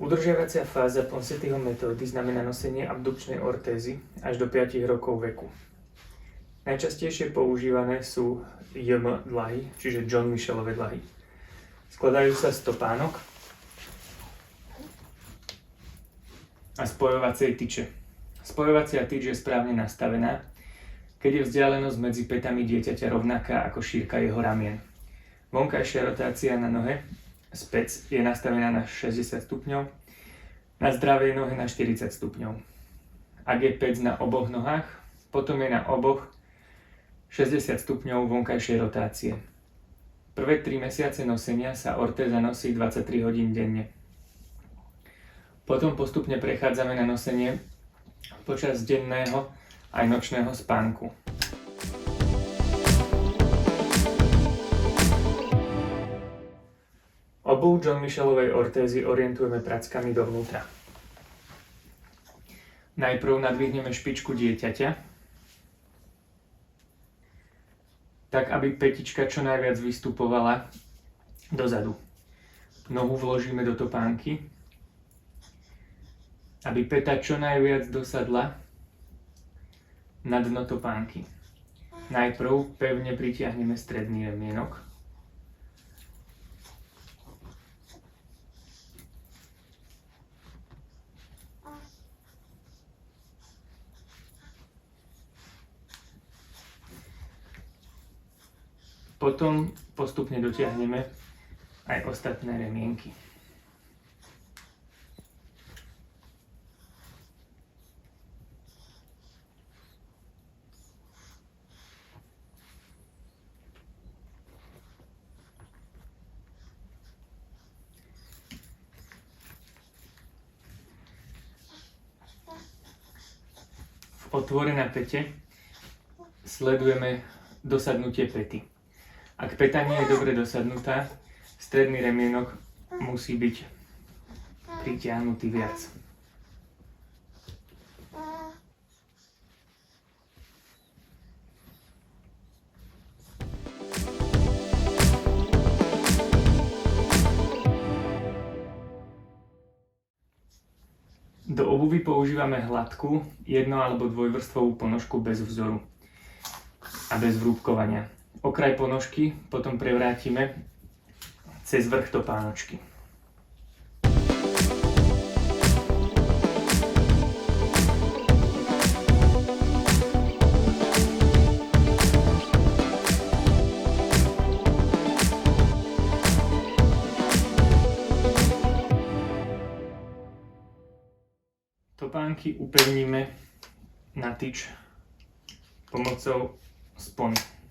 Udržiavacia fáza Ponsetiho metódy znamená nosenie abdukčnej ortézy až do 5 rokov veku. Najčastejšie používané sú JM dlahy, čiže John Michelové dlahy. Skladajú sa z topánok a spojovacej tyče. Spojovacia tyč je správne nastavená, keď je vzdialenosť medzi pätami dieťaťa rovnaká ako šírka jeho ramien. Vonkajšia rotácia na nohe späť je nastavená na 60 stupňov, na zdravej nohe na 40 stupňov. Ak je päť na oboch nohách, potom je na oboch 60 stupňov vonkajšej rotácie. Prvé 3 mesiace nosenia sa ortéza nosí 23 hodín denne. Potom postupne prechádzame na nosenie počas denného aj nočného spánku. Obuv John Michelovej ortézy orientujeme prackami dovnútra. Najprv nadvihneme špičku dieťaťa, tak aby pätička čo najviac vystupovala dozadu. Nohu vložíme do topánky, aby päta čo najviac dosadla na dno topánky. Najprv pevne pritiahneme stredný remienok. Potom postupne dotiahneme aj ostatné remienky. V otvore na päte sledujeme dosadnutie päty. Ak päta nie je dobre dosadnutá, stredný remienok musí byť pritiahnutý viac. Do obuvy používame hladkú, jedno- alebo dvojvrstvovú ponožku bez vzoru a bez vrúbkovania. Okraj ponožky potom prevrátime cez vrch topánočky. Topánky upevníme na tyč pomocou spony.